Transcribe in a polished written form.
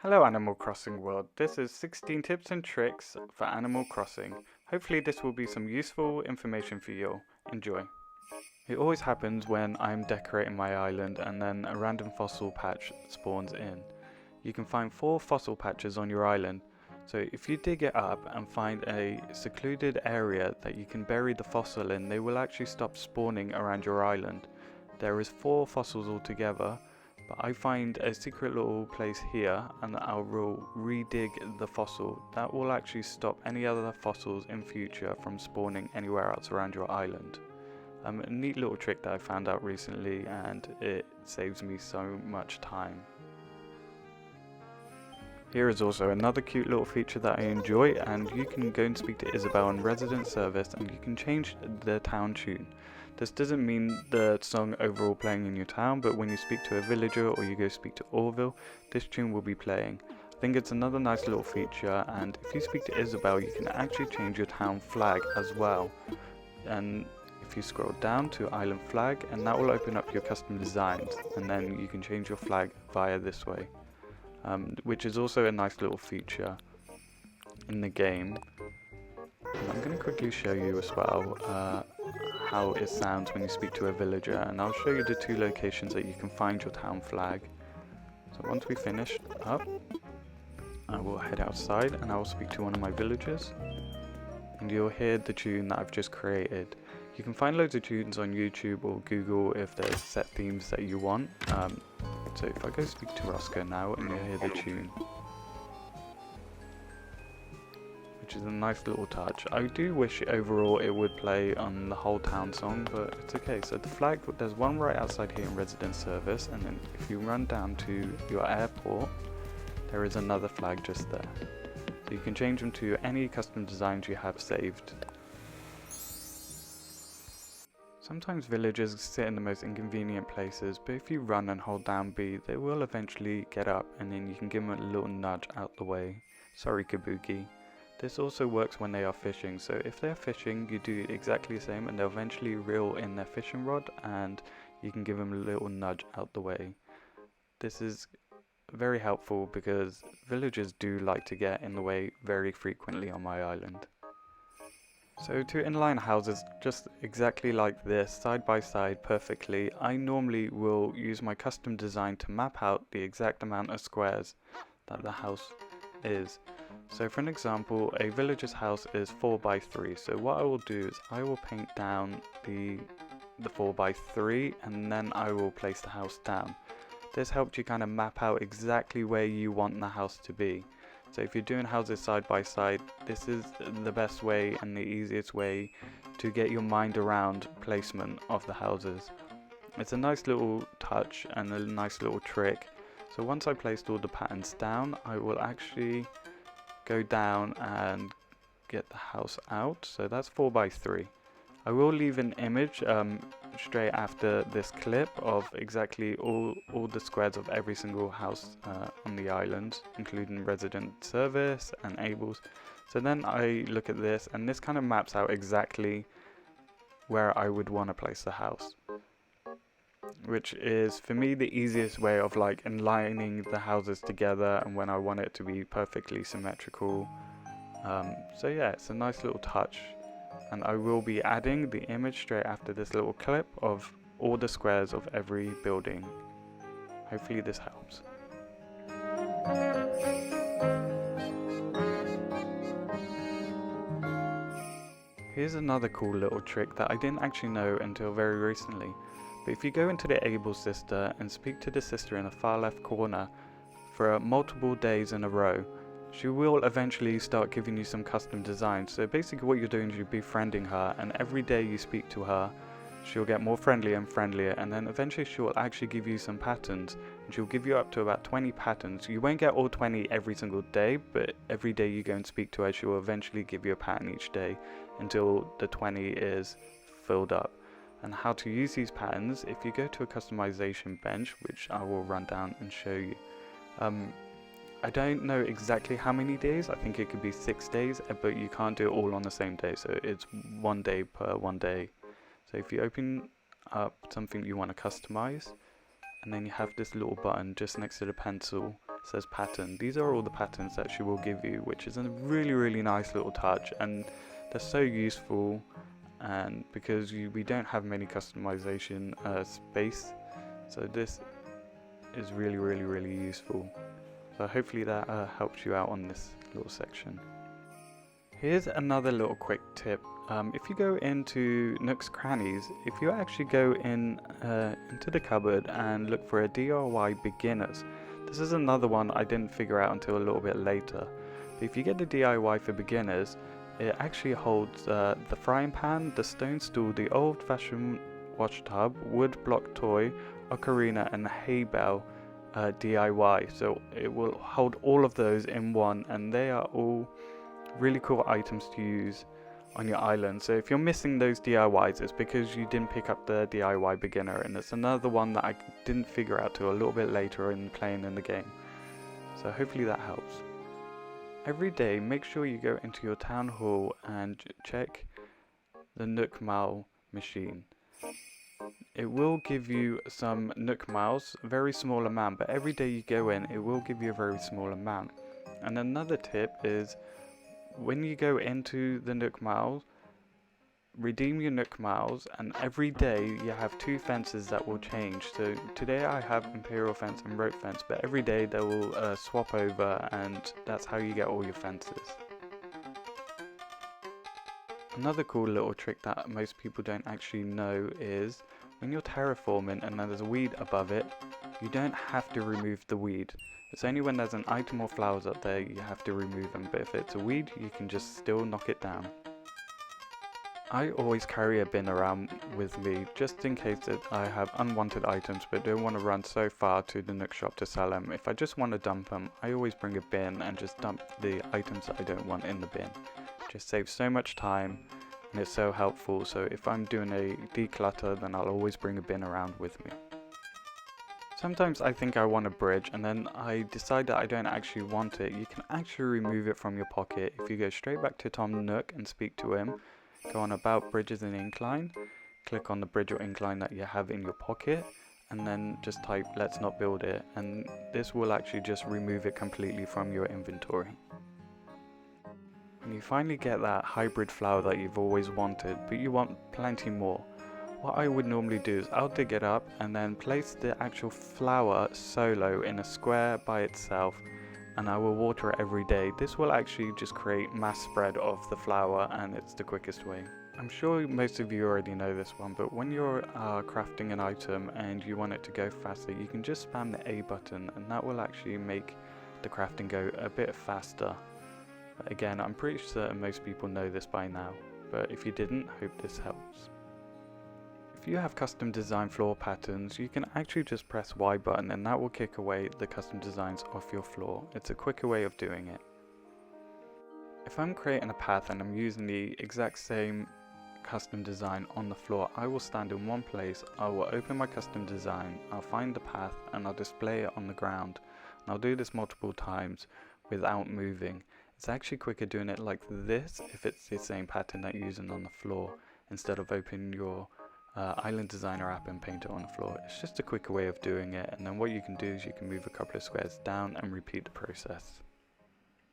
Hello Animal Crossing world, this is 16 tips and tricks for Animal Crossing. Hopefully this will be some useful information for you all. Enjoy. It always happens when I'm decorating my island and then a random fossil patch spawns in. You can find 4 fossil patches on your island, so if you dig it up and find a secluded area that you can bury the fossil in, they will actually stop spawning around your island. There is 4 fossils altogether, but I find a secret little place here and I will re-dig the fossil. That will actually stop any other fossils in future from spawning anywhere else around your island. A neat little trick that I found out recently, and it saves me so much time. Here is also another cute little feature that I enjoy, and you can go and speak to Isabel on resident service and you can change the town tune. This doesn't mean the song overall playing in your town, but when you speak to a villager or you go speak to Orville, this tune will be playing. I think it's another nice little feature, and if you speak to Isabel you can actually change your town flag as well. And if you scroll down to Island Flag, and that will open up your custom designs, and then you can change your flag via this way. Which is also a nice little feature in the game. And I'm going to quickly show you as well how it sounds when you speak to a villager, and I'll show you the 2 locations that you can find your town flag. So once we finish up, I will head outside and I will speak to one of my villagers, and you'll hear the tune that I've just created. You can find loads of tunes on YouTube or Google if there's set themes that you want. So if I go speak to Roscoe now, and you'll hear the tune, which is a nice little touch. I do wish overall it would play on the whole town song, but it's okay. So the flag, there's one right outside here in resident service, and then if you run down to your airport, there is another flag just there. So you can change them to any custom designs you have saved. Sometimes villagers sit in the most inconvenient places, but if you run and hold down B, they will eventually get up, and then you can give them a little nudge out the way. Sorry Kabuki. This also works when they are fishing, so if they're fishing you do exactly the same and they'll eventually reel in their fishing rod and you can give them a little nudge out the way. This is very helpful because villagers do like to get in the way very frequently on my island. So to inline houses just exactly like this, side by side perfectly, I normally will use my custom design to map out the exact amount of squares that the house is. So for an example, a villager's house is 4 by 3, so what I will do is I will paint down the 4 by 3 and then I will place the house down. This helps you kind of map out exactly where you want the house to be. So if you're doing houses side by side, this is the best way and the easiest way to get your mind around placement of the houses. It's a nice little touch and a nice little trick. So once I placed all the patterns down, I will actually go down and get the house out. So that's 4 by 3. I will leave an image straight after this clip of exactly all the squares of every single house on the island, including resident service and ables. So then I look at this, and this kind of maps out exactly where I would want to place the house, which is for me the easiest way of like aligning the houses together and when I want it to be perfectly symmetrical. So yeah, it's a nice little touch. And I will be adding the image straight after this little clip of all the squares of every building. Hopefully this helps. Here's another cool little trick that I didn't actually know until very recently. But if you go into the Able sister and speak to the sister in the far left corner for multiple days in a row, she will eventually start giving you some custom designs. So basically what you're doing is you're befriending her, and every day you speak to her she'll get more friendlier and friendlier, and then eventually she'll actually give you some patterns, and she'll give you up to about 20 patterns. You won't get all 20 every single day, but every day you go and speak to her she'll eventually give you a pattern each day until the 20 is filled up. And how to use these patterns, if you go to a customization bench, which I will run down and show you. I don't know exactly how many days, I think it could be 6 days, but you can't do it all on the same day, so it's 1 day per 1 day. So if you open up something you want to customize, and then you have this little button just next to the pencil, says pattern. These are all the patterns that she will give you, which is a really nice little touch, and they're so useful. And because we don't have many customization space, so this is really useful. So hopefully that helps you out on this little section. Here's another little quick tip. If you go into Nook's Crannies, if you actually go into the cupboard and look for a DIY Beginners, this is another one I didn't figure out until a little bit later. But if you get the DIY for Beginners, it actually holds the frying pan, the stone stool, the old-fashioned wash tub, wood block toy, ocarina, and hay bale DIY. So it will hold all of those in one, and they are all really cool items to use on your island. So if you're missing those DIYs, it's because you didn't pick up the DIY Beginner, and it's another one that I didn't figure out till a little bit later in playing in the game. So hopefully that helps. Every day, make sure you go into your town hall and check the Nook Mile machine. It will give you some Nook Miles, a very small amount, but every day you go in, it will give you a very small amount. And another tip is, when you go into the Nook Miles, redeem your Nook Miles, and every day you have 2 fences that will change. So today I have Imperial Fence and Rope Fence, but every day they will swap over, and that's how you get all your fences. Another cool little trick that most people don't actually know is, when you're terraforming and there's a weed above it, you don't have to remove the weed. It's only when there's an item or flowers up there you have to remove them, but if it's a weed, you can just still knock it down. I always carry a bin around with me, just in case that I have unwanted items but don't want to run so far to the Nook shop to sell them. If I just want to dump them, I always bring a bin and just dump the items that I don't want in the bin. Just saves so much time, and it's so helpful. So if I'm doing a declutter, then I'll always bring a bin around with me. Sometimes I think I want a bridge, and then I decide that I don't actually want it. You can actually remove it from your pocket. If you go straight back to Tom Nook and speak to him, go on About Bridges and Incline, click on the bridge or incline that you have in your pocket, and then just type "let's not build it," and this will actually just remove it completely from your inventory. When you finally get that hybrid flower that you've always wanted, but you want plenty more, what I would normally do is I'll dig it up and then place the actual flower solo in a square by itself, and I will water it every day. This will actually just create mass spread of the flower, and it's the quickest way. I'm sure most of you already know this one, but when you're crafting an item and you want it to go faster, you can just spam the A button, and that will actually make the crafting go a bit faster. But again, I'm pretty certain most people know this by now, but if you didn't, hope this helps. If you have custom design floor patterns, you can actually just press Y button, and that will kick away the custom designs off your floor. It's a quicker way of doing it. If I'm creating a path and I'm using the exact same custom design on the floor, I will stand in one place, I will open my custom design, I'll find the path, and I'll display it on the ground. And I'll do this multiple times without moving. It's actually quicker doing it like this if it's the same pattern that you're using on the floor, instead of opening your Island Designer app and paint it on the floor. It's just a quicker way of doing it, and then what you can do is you can move a couple of squares down and repeat the process.